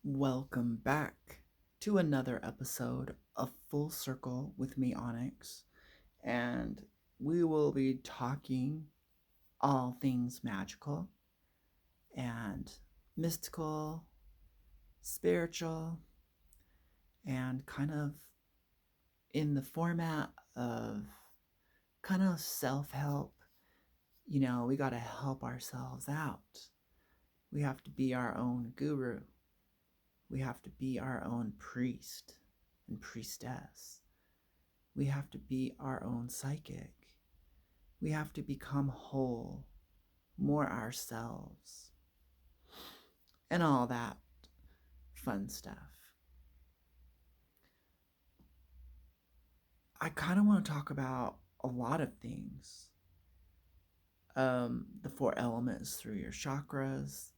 Welcome back to another episode of Full Circle with me, Onyx, and we will be talking all things magical and mystical, spiritual, and kind of in the format of kind of self help. We got to help ourselves out. We have to be our own guru. We have to be our own priest and priestess. We have to be our own psychic. We have to become whole, more ourselves, and all that fun stuff. I kind of want to talk about a lot of things. The four elements through your chakras,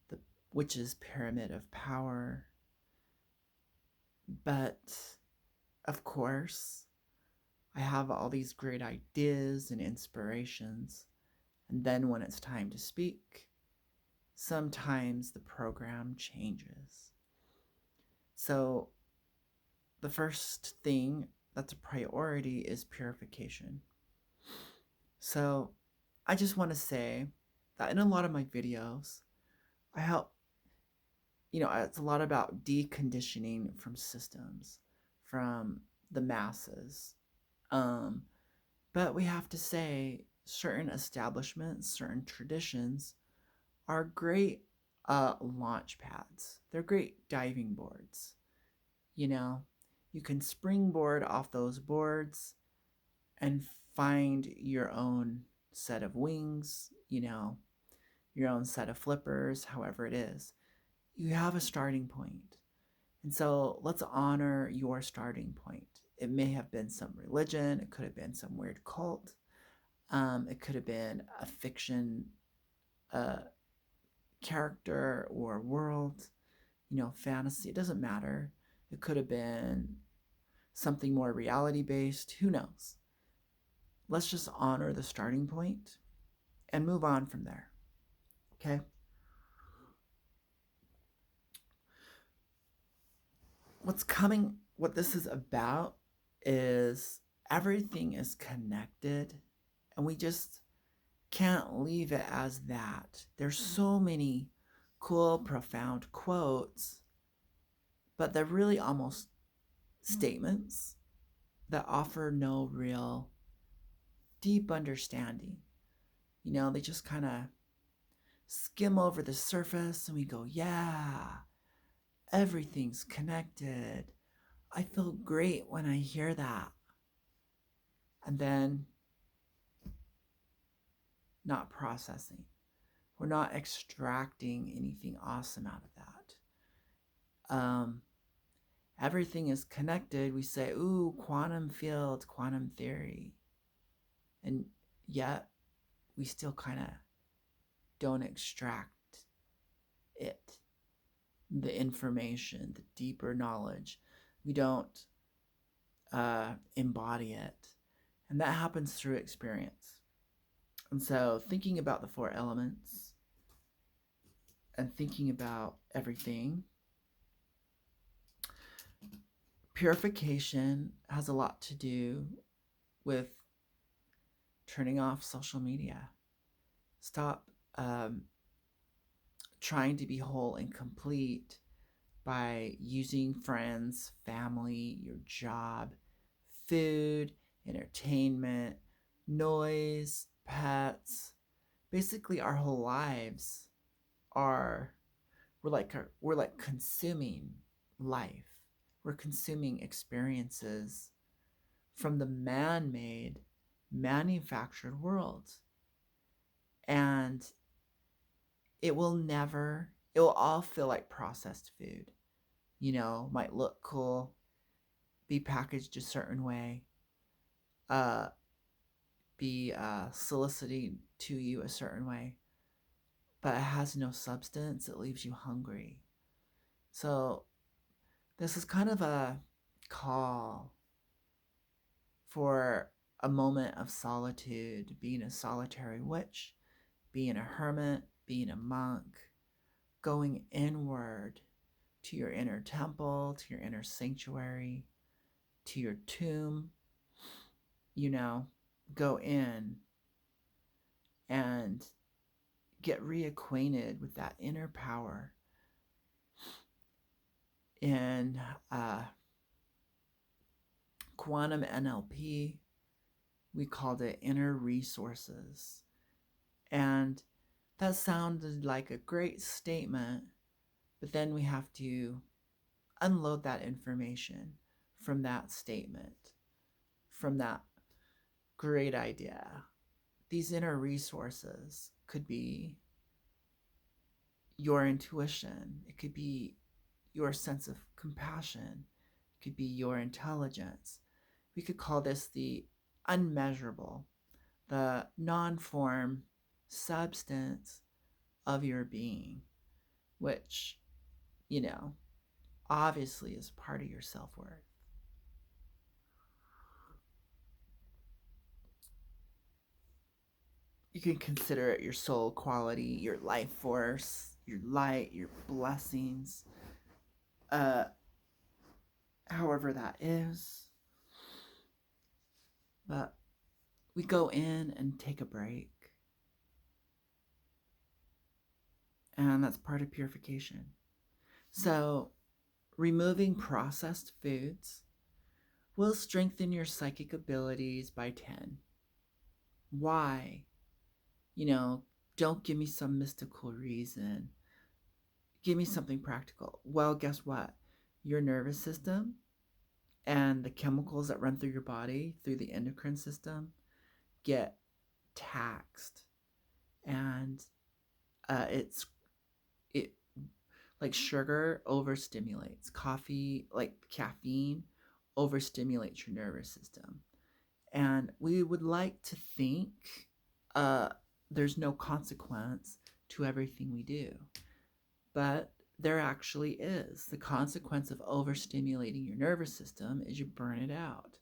the witch's pyramid of power. But, of course, I have all these great ideas and inspirations. And then when it's time to speak, sometimes the program changes. So the first thing that's a priority is purification. So I just want to say that in a lot of my videos, I help, it's a lot about deconditioning from systems, from the masses. But we have to say certain establishments, certain traditions are great launch pads. They're great diving boards. You can springboard off those boards and find your own set of wings, your own set of flippers, however it is. You have a starting point. And so let's honor your starting point. It may have been some religion, it could have been some weird cult, it could have been a fiction character or world, fantasy, it doesn't matter. It could have been something more reality based, who knows? Let's just honor the starting point and move on from there. Okay? What this is about is everything is connected, and we just can't leave it as that. There's so many cool, profound quotes, but they're really almost statements that offer no real deep understanding. They just kind of skim over the surface and we go, yeah, everything's connected. I feel great when I hear that. And then not processing. We're not extracting anything awesome out of that. Everything is connected. We say, ooh, quantum field, quantum theory. And yet we still kind of don't extract it, the information, the deeper knowledge. We don't embody it. And that happens through experience. And so thinking about the four elements and thinking about everything, purification has a lot to do with turning off social media. Stop trying to be whole and complete by using friends, family, your job, food, entertainment, noise, pets. Basically, our whole lives we're like consuming life. We're consuming experiences from the man-made, manufactured world. And it will all feel like processed food. Might look cool, be packaged a certain way, be soliciting to you a certain way, but it has no substance. It leaves you hungry. So this is kind of a call for a moment of solitude, being a solitary witch, being a hermit, being a monk, going inward, to your inner temple, to your inner sanctuary, to your tomb. Go in and get reacquainted with that inner power. In quantum NLP, we called it inner resources. And that sounded like a great statement, but then we have to unload that information from that statement, from that great idea. These inner resources could be your intuition. It could be your sense of compassion. It could be your intelligence. We could call this the unmeasurable, the non-form substance of your being, which, obviously is part of your self-worth. You can consider it your soul quality, your life force, your light, your blessings, however that is. But we go in and take a break. And that's part of purification. So removing processed foods will strengthen your psychic abilities by 10. Why? Don't give me some mystical reason. Give me something practical. Well, guess what? Your nervous system and the chemicals that run through your body, through the endocrine system, get taxed. And it like sugar overstimulates. Coffee, like caffeine, overstimulates your nervous system. And we would like to think there's no consequence to everything we do. But there actually is. The consequence of overstimulating your nervous system is you burn it out.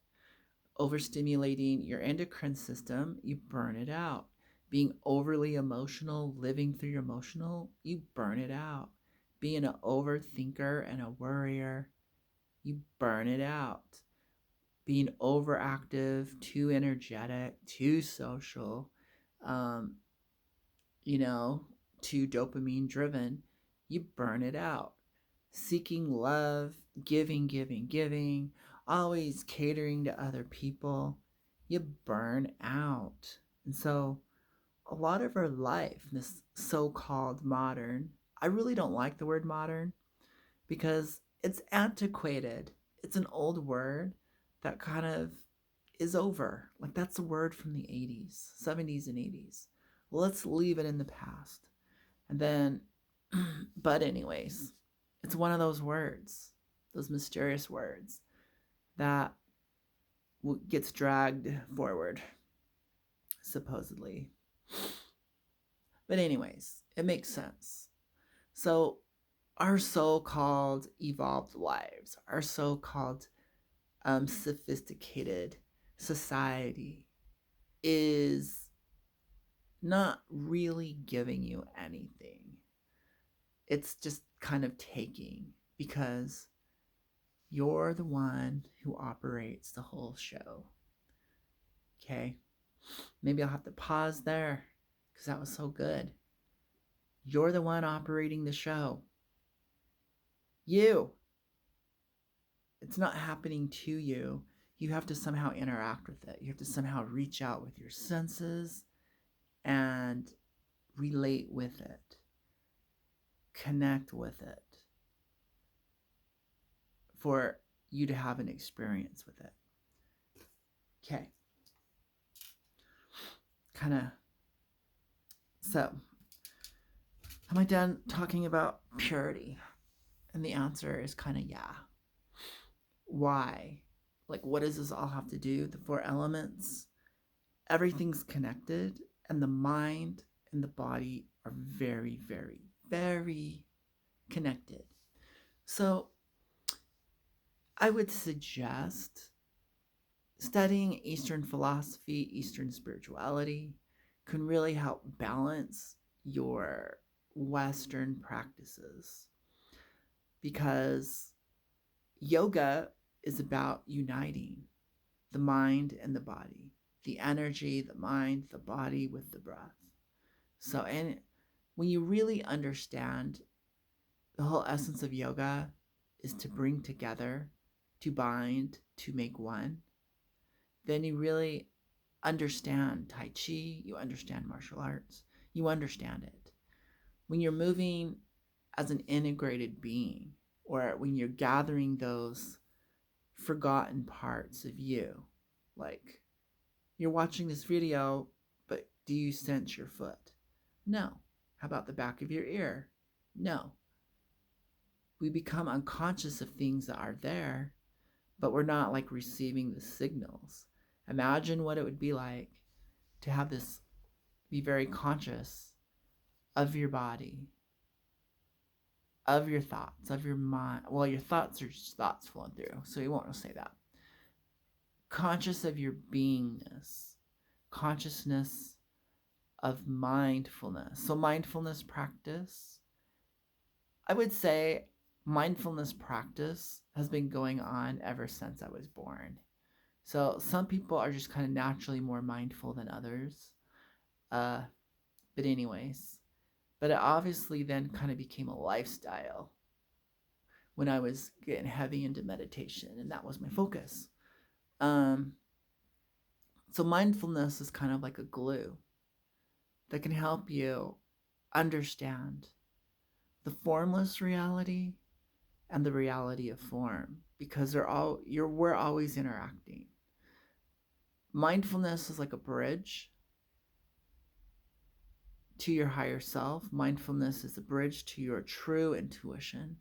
Overstimulating your endocrine system, you burn it out. Being overly emotional, living through your emotional, you burn it out. Being an overthinker and a worrier, you burn it out. Being overactive, too energetic, too social, too dopamine driven, you burn it out. Seeking love, giving, always catering to other people, you burn out. And so a lot of our life, this so-called modern, I really don't like the word modern because it's antiquated. It's an old word that kind of is over. Like that's a word from the 80s, 70s and 80s. Well, let's leave it in the past. And then, but anyways, it's one of those words, those mysterious words that gets dragged forward, supposedly. But anyways, it makes sense. So our so-called evolved lives, our so-called sophisticated society is not really giving you anything. It's just kind of taking because you're the one who operates the whole show. Okay? Maybe I'll have to pause there because that was so good. You're the one operating the show. You. It's not happening to you. You have to somehow interact with it. You have to somehow reach out with your senses and relate with it. Connect with it. For you to have an experience with it. Okay. So, am I done talking about purity? And the answer is kind of yeah. Why? Like, what does this all have to do? The 4 elements, everything's connected, and the mind and the body are very, very, very connected. So, I would suggest studying Eastern philosophy, Eastern spirituality can really help balance your Western practices. because yoga is about uniting the mind and the body, the energy, the mind, the body with the breath. So, and when you really understand the whole essence of yoga is to bring together, to bind, to make one, then you really understand Tai Chi, you understand martial arts, you understand it. When you're moving as an integrated being, or when you're gathering those forgotten parts of you, like you're watching this video, but do you sense your foot? No. How about the back of your ear? No. We become unconscious of things that are there, but we're not like receiving the signals. Imagine what it would be like to have this, be very conscious of your body, of your thoughts, of your mind. Well, your thoughts are just thoughts flowing through, so you won't say that. Conscious of your beingness, consciousness of mindfulness. So, mindfulness practice, I would say mindfulness practice has been going on ever since I was born. So, some people are just kind of naturally more mindful than others. But, anyways, but it obviously then kind of became a lifestyle when I was getting heavy into meditation, and that was my focus. So mindfulness is kind of like a glue that can help you understand the formless reality and the reality of form, because we're always interacting. Mindfulness is like a bridge to your higher self. Mindfulness is a bridge to your true intuition.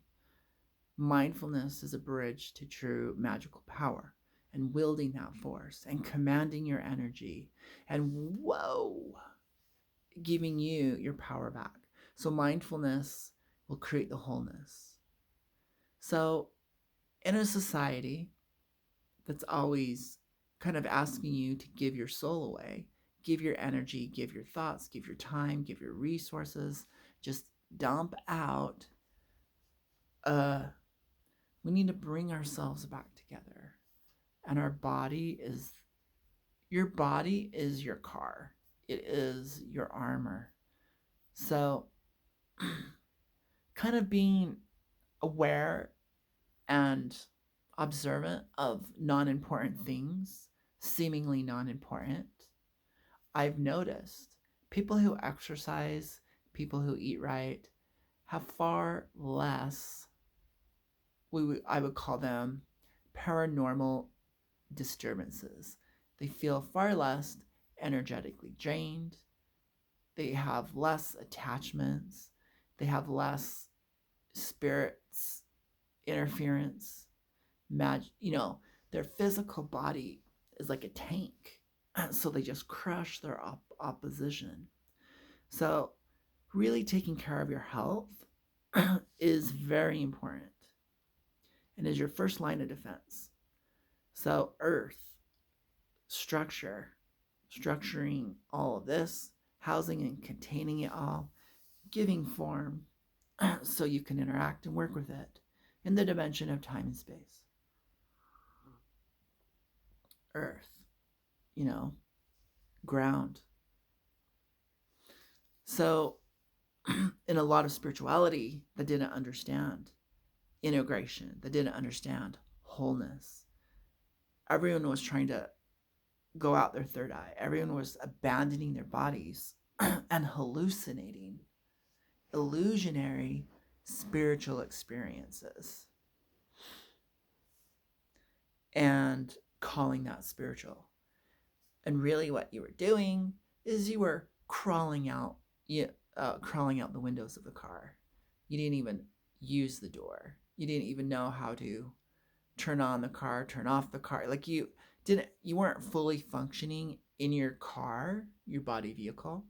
Mindfulness is a bridge to true magical power and wielding that force and commanding your energy and giving you your power back. So mindfulness will create the wholeness. So in a society that's always kind of asking you to give your soul away, give your energy, give your thoughts, give your time, give your resources, just dump out, we need to bring ourselves back together. And your body is your car. It is your armor. So kind of being aware and observant of non-important things, seemingly non-important. I've noticed people who exercise, people who eat right, have far less, I would call them paranormal disturbances. They feel far less energetically drained. They have less attachments. They have less spirits interference. Their physical body is like a tank. So they just crush their opposition. So really taking care of your health is very important and is your first line of defense. So earth, structuring all of this, housing and containing it all, giving form so you can interact and work with it in the dimension of time and space. Earth, ground. So in a lot of spirituality that didn't understand integration, that didn't understand wholeness, everyone was trying to go out their third eye. Everyone was abandoning their bodies and hallucinating illusionary spiritual experiences and calling that spiritual. And really what you were doing is you were crawling out the windows of the car. You didn't even use the door. You didn't even know how to turn on the car, turn off the car. Like you weren't fully functioning in your car, your body vehicle.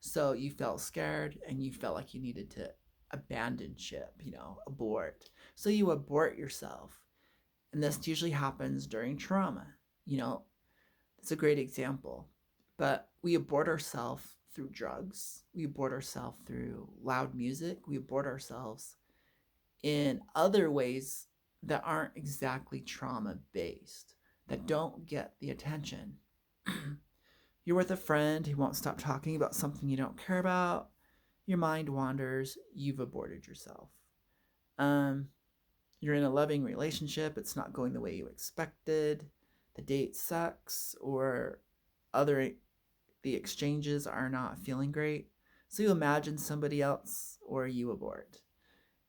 So you felt scared and you felt like you needed to abandon ship, abort. So you abort yourself. And this usually happens during trauma. It's a great example. But we abort ourselves through drugs. We abort ourselves through loud music. We abort ourselves in other ways that aren't exactly trauma based, that don't get the attention. You're with a friend who won't stop talking about something you don't care about. Your mind wanders. You've aborted yourself. Um, you're in a loving relationship. It's not going the way you expected. The date sucks, or other the exchanges are not feeling great. So you imagine somebody else, or you abort.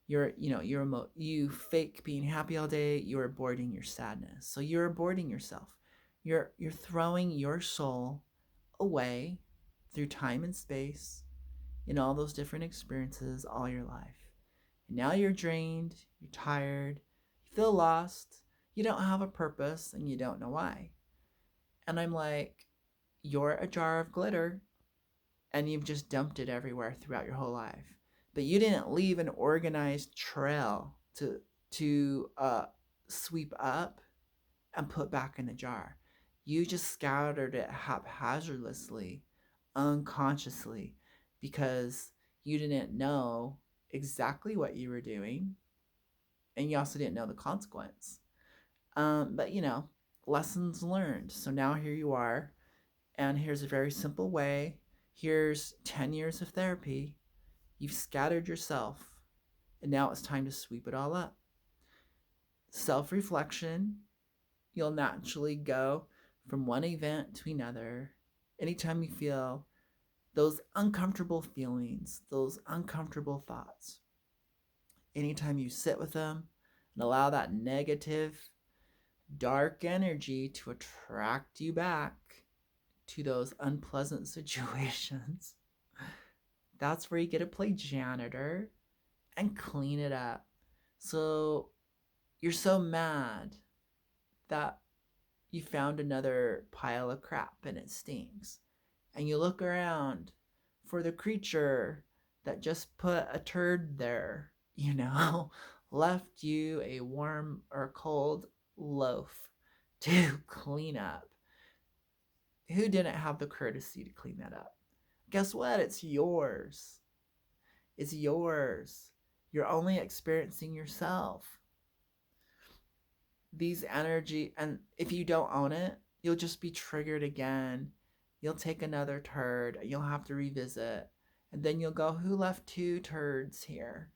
You fake being happy all day. You're aborting your sadness. So you're aborting yourself. You're throwing your soul away through time and space in all those different experiences all your life. And now you're drained, you're tired, you feel lost, you don't have a purpose, and you don't know why. And I'm like, you're a jar of glitter, and you've just dumped it everywhere throughout your whole life. But you didn't leave an organized trail to sweep up and put back in the jar. You just scattered it haphazardly, unconsciously, because you didn't know exactly what you were doing, and you also didn't know the consequence. But lessons learned. So now here you are, and here's a very simple way. Here's 10 years of therapy. You've scattered yourself, and now it's time to sweep it all up. Self reflection, you'll naturally go from one event to another. Anytime you feel those uncomfortable feelings, those uncomfortable thoughts, anytime you sit with them and allow that negative, dark energy to attract you back to those unpleasant situations, that's where you get to play janitor and clean it up. So you're so mad that you found another pile of crap and it stinks. And you look around for the creature that just put a turd there, left you a warm or cold loaf to clean up. Who didn't have the courtesy to clean that up? Guess what? It's yours. It's yours. You're only experiencing yourself. These energy, and if you don't own it, you'll just be triggered again. You'll take another turd, you'll have to revisit, and then you'll go, who left 2 turds here?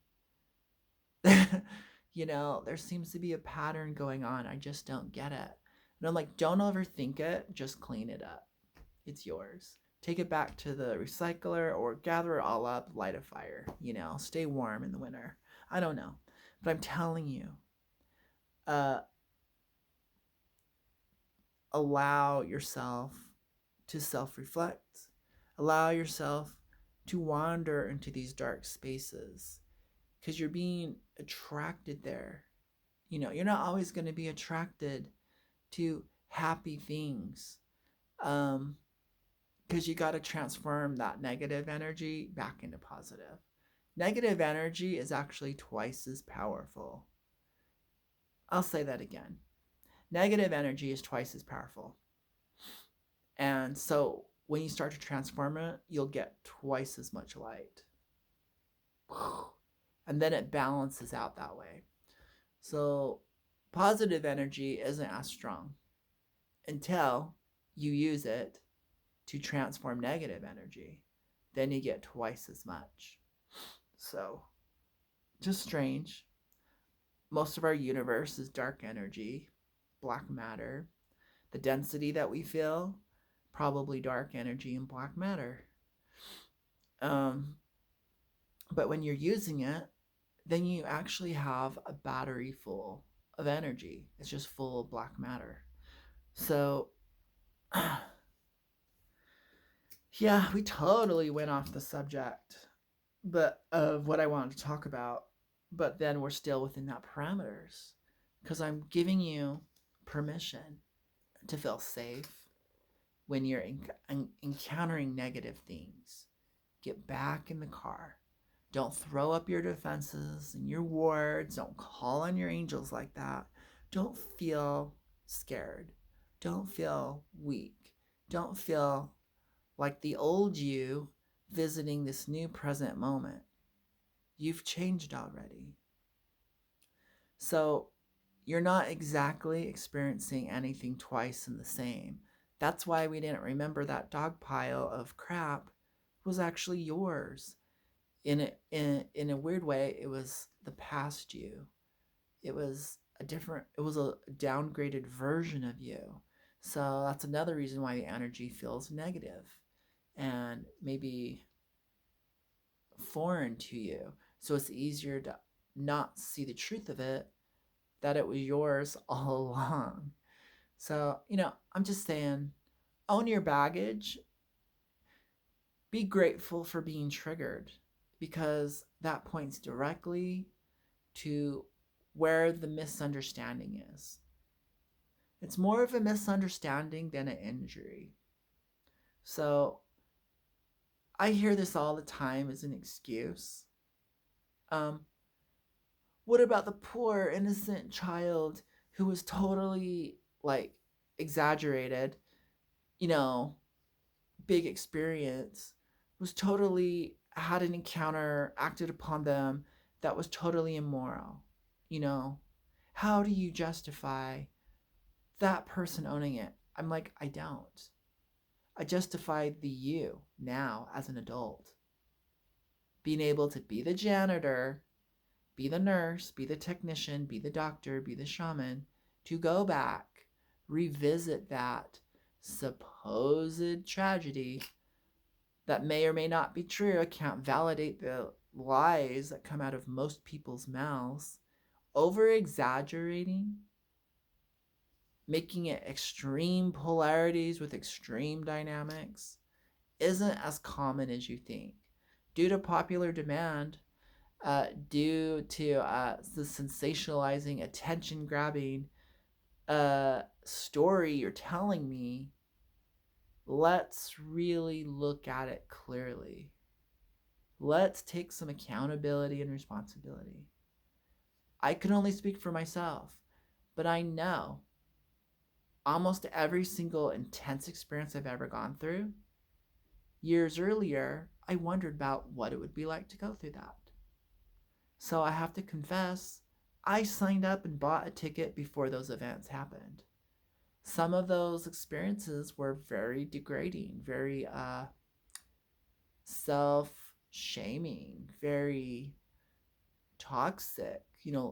There seems to be a pattern going on. I just don't get it. And I'm like, don't overthink it, just clean it up. It's yours. Take it back to the recycler or gather it all up, light a fire, stay warm in the winter. I don't know. But I'm telling you, allow yourself to self-reflect. Allow yourself to wander into these dark spaces, because you're being attracted there. You're not always going to be attracted to happy things, because you got to transform that negative energy back into positive. Negative energy is actually twice as powerful. I'll say that again. Negative energy is twice as powerful. And so when you start to transform it, you'll get twice as much light. And then it balances out that way. So positive energy isn't as strong until you use it to transform negative energy. Then you get twice as much. So just strange. Most of our universe is dark energy, black matter. The density that we feel, probably dark energy and black matter. But when you're using it, then you actually have a battery full of energy. It's just full of black matter. So, yeah, we totally went off the subject, but of what I wanted to talk about. But then we're still within that parameters, because I'm giving you permission to feel safe when you're encountering negative things. Get back in the car. Don't throw up your defenses and your wards. Don't call on your angels like that. Don't feel scared. Don't feel weak. Don't feel like the old you visiting this new present moment. You've changed already. So you're not exactly experiencing anything twice in the same. That's why we didn't remember that dog pile of crap was actually yours. In a weird way, it was the past you. It was a downgraded version of you. So that's another reason why the energy feels negative and maybe foreign to you. So it's easier to not see the truth of it, that it was yours all along. So, I'm just saying, own your baggage, be grateful for being triggered, because that points directly to where the misunderstanding is. It's more of a misunderstanding than an injury. So I hear this all the time as an excuse. Um, what about the poor innocent child who was totally like exaggerated, you know, big experience, was totally had an encounter acted upon them that was totally immoral, you know? How do you justify that person owning it? I'm like, I don't. I justify the you now as an adult being able to be the janitor, be the nurse, be the technician, be the doctor, be the shaman, to go back, revisit that supposed tragedy that may or may not be true. I can't validate the lies that come out of most people's mouths. Over exaggerating, making it extreme polarities with extreme dynamics, isn't as common as you think. Due to popular demand, due to the sensationalizing, attention grabbing story you're telling me, let's really look at it clearly. Let's take some accountability and responsibility. I can only speak for myself, but I know almost every single intense experience I've ever gone through, years earlier, I wondered about what it would be like to go through that. So I have to confess, I signed up and bought a ticket before those events happened. Some of those experiences were very degrading, very self-shaming, very toxic.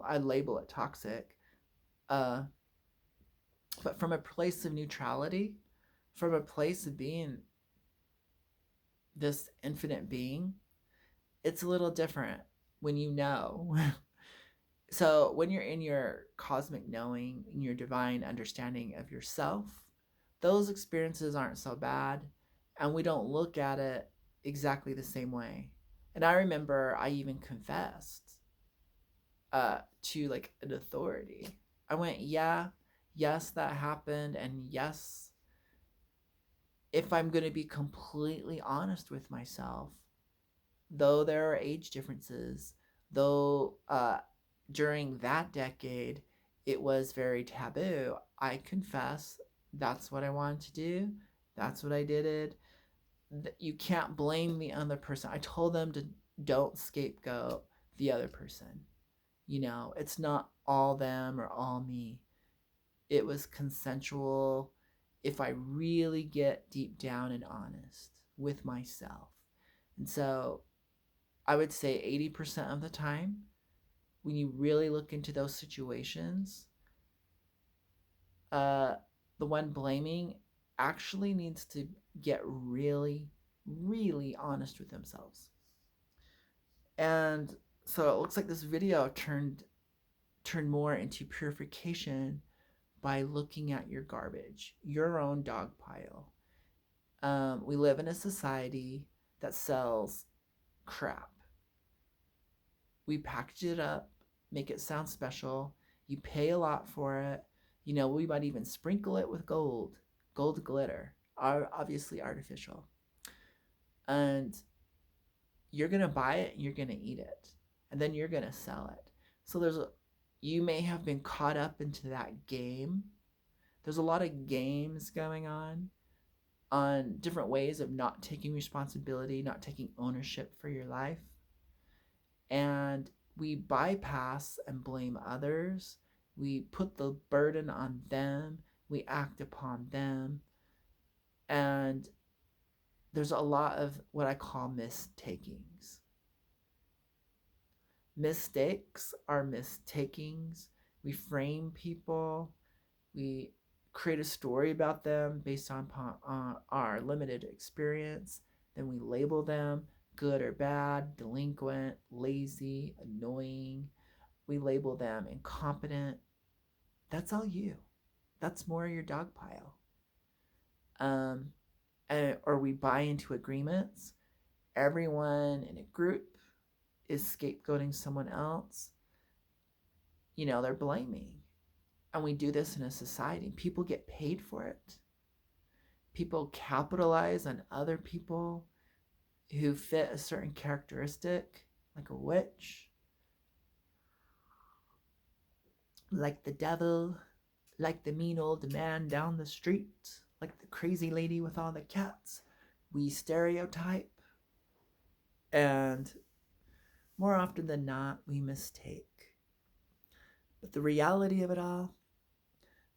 I label it toxic. Uh, but from a place of neutrality, from a place of being this infinite being, it's a little different when you know. So when you're in your cosmic knowing, in your divine understanding of yourself, those experiences aren't so bad, and we don't look at it exactly the same way. And I remember I even confessed to like an authority. I went, yeah, yes, that happened, and yes, if I'm going to be completely honest with myself, though there are age differences, though during that decade it was very taboo, I confess that's what I wanted to do. That's what I did. You can't blame the other person. I told them to don't scapegoat the other person. It's not all them or all me. It was consensual if I really get deep down and honest with myself. And so I would say 80% of the time, when you really look into those situations, uh, the one blaming actually needs to get really, really honest with themselves. And so it looks like this video turned more into purification by looking at your garbage, your own dog pile. We live in a society that sells crap. We package it up, make it sound special. You pay a lot for it. We might even sprinkle it with gold glitter, obviously artificial. And you're going to buy it and you're going to eat it. And then you're going to sell it. So you may have been caught up into that game. There's a lot of games going on different ways of not taking responsibility, not taking ownership for your life. And We bypass and blame others. We put the burden on them. We act upon them. And there's a lot of what I call mistakings. Mistakes are mistakings. We frame people. We create a story about them based on our limited experience. Then we label them good or bad, delinquent, lazy, annoying. We label them incompetent. That's all you. That's more your dog pile. Or we buy into agreements. Everyone in a group is scapegoating someone else. They're blaming. And we do this in a society. People get paid for it. People capitalize on other people who fit a certain characteristic, like a witch, like the devil, like the mean old man down the street, like the crazy lady with all the cats. We stereotype, and more often than not, we mistake. But the reality of it all,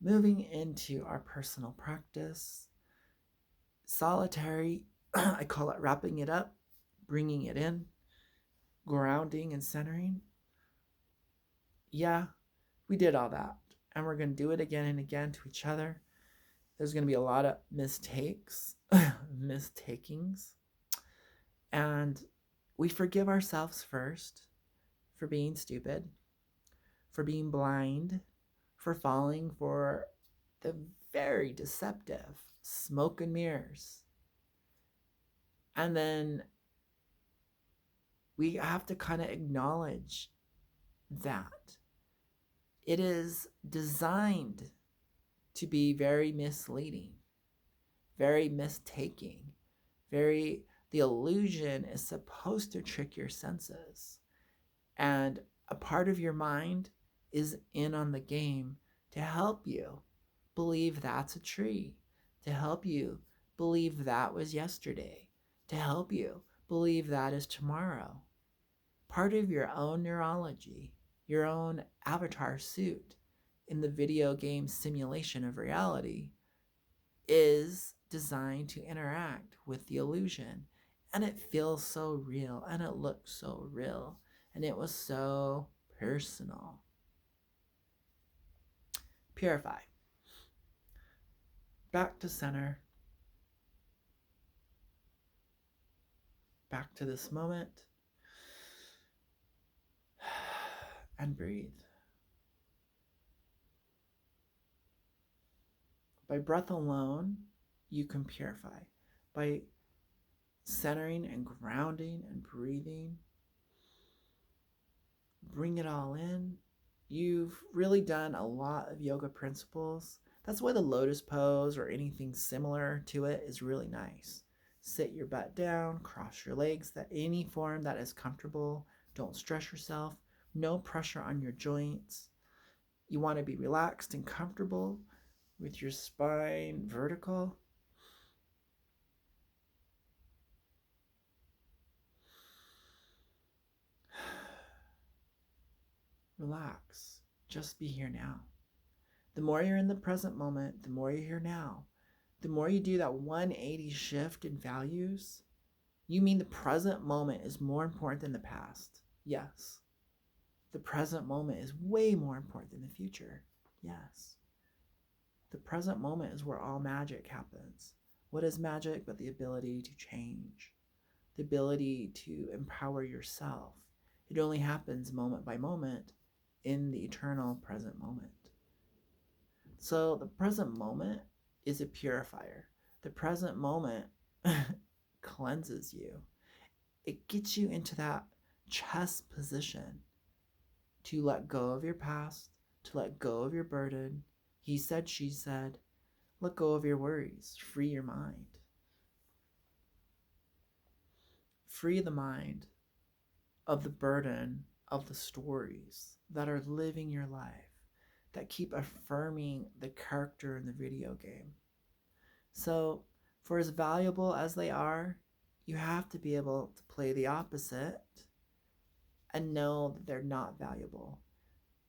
moving into our personal practice, solitary, I call it wrapping it up, bringing it in, grounding and centering. Yeah, we did all that. And we're going to do it again and again to each other. There's going to be a lot of mistakes, mistakings. And we forgive ourselves first for being stupid, for being blind, for falling for the very deceptive smoke and mirrors. And then we have to kind of acknowledge that it is designed to be very misleading, very mistaking, the illusion is supposed to trick your senses. And a part of your mind is in on the game to help you believe that's a tree, to help you believe that was yesterday, to help you believe that is tomorrow. Part of your own neurology, your own avatar suit in the video game simulation of reality is designed to interact with the illusion. And it feels so real, and it looks so real, and it was so personal. Purify. Back to center. Back to this moment. And breathe. By breath alone, you can purify. By centering and grounding and breathing, bring it all in. You've really done a lot of yoga principles. That's why the lotus pose or anything similar to it is really nice. Sit your butt down, cross your legs, that any form that is comfortable. Don't stress yourself. No pressure on your joints. You want to be relaxed and comfortable with your spine vertical. Relax. Just be here now. The more you're in the present moment, the more you're here now. The more you do that 180 shift in values, you mean the present moment is more important than the past. Yes. The present moment is way more important than the future. Yes. The present moment is where all magic happens. What is magic but the ability to change? The ability to empower yourself. It only happens moment by moment in the eternal present moment. So the present moment is a purifier. The present moment cleanses you. It gets you into that chess position to let go of your past, to let go of your burden. He said, she said, let go of your worries, free your mind. Free the mind of the burden of the stories that are living your life, that keep affirming the character in the video game. So, for as valuable as they are, you have to be able to play the opposite and know that they're not valuable.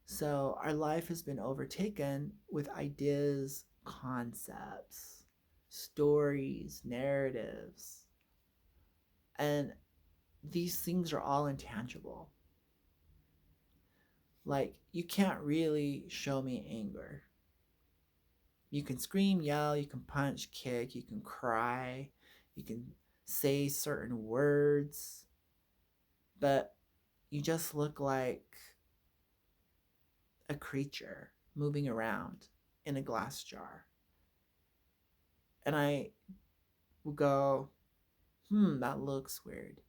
So our life has been overtaken with ideas, concepts, stories, narratives, and these things are all intangible. Like, you can't really show me anger. You can scream, yell, you can punch, kick, you can cry, you can say certain words, but you just look like a creature moving around in a glass jar. And I will go, that looks weird.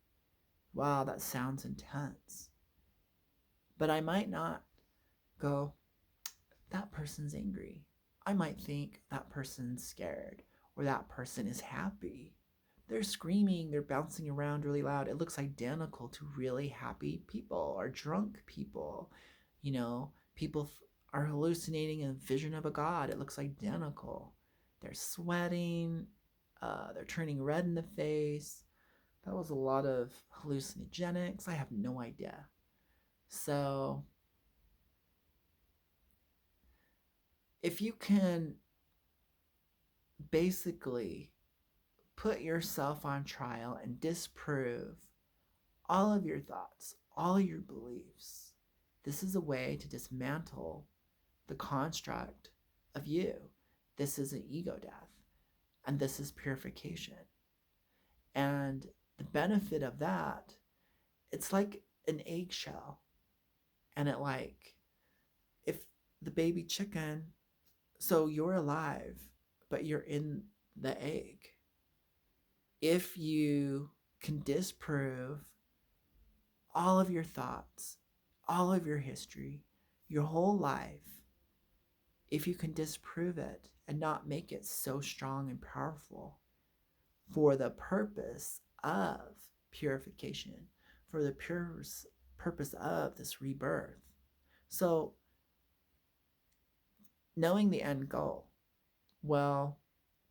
Wow, that sounds intense. But I might not go, that person's angry. I might think that person's scared or that person is happy. They're screaming, they're bouncing around really loud. It looks identical to really happy people or drunk people. You know, people are hallucinating a vision of a god. It looks identical. They're sweating, they're turning red in the face. That was a lot of hallucinogenics. I have no idea. So, if you can basically put yourself on trial and disprove all of your thoughts, all your beliefs, this is a way to dismantle the construct of you. This is an ego death, and this is purification. And the benefit of that, it's like an eggshell. And it, like, if the baby chicken, so you're alive, but you're in the egg. If you can disprove all of your thoughts, all of your history, your whole life, if you can disprove it and not make it so strong and powerful for the purpose of purification, for the purpose of this rebirth. So, knowing the end goal, well,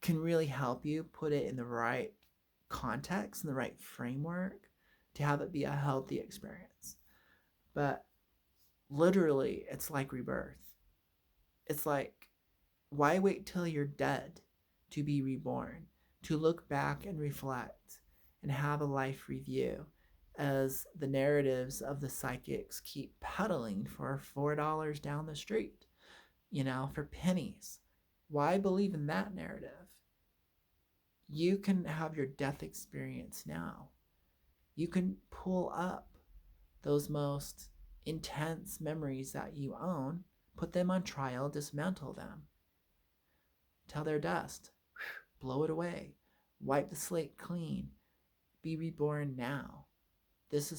can really help you put it in the right context and the right framework to have it be a healthy experience. But literally, it's like rebirth. It's like, why wait till you're dead to be reborn, to look back and reflect and have a life review as the narratives of the psychics keep peddling for $4 down the street, for pennies? Why believe in that narrative? You can have your death experience now. You can pull up those most intense memories that you own, put them on trial, dismantle them till they're dust, blow it away, wipe the slate clean, be reborn now. This is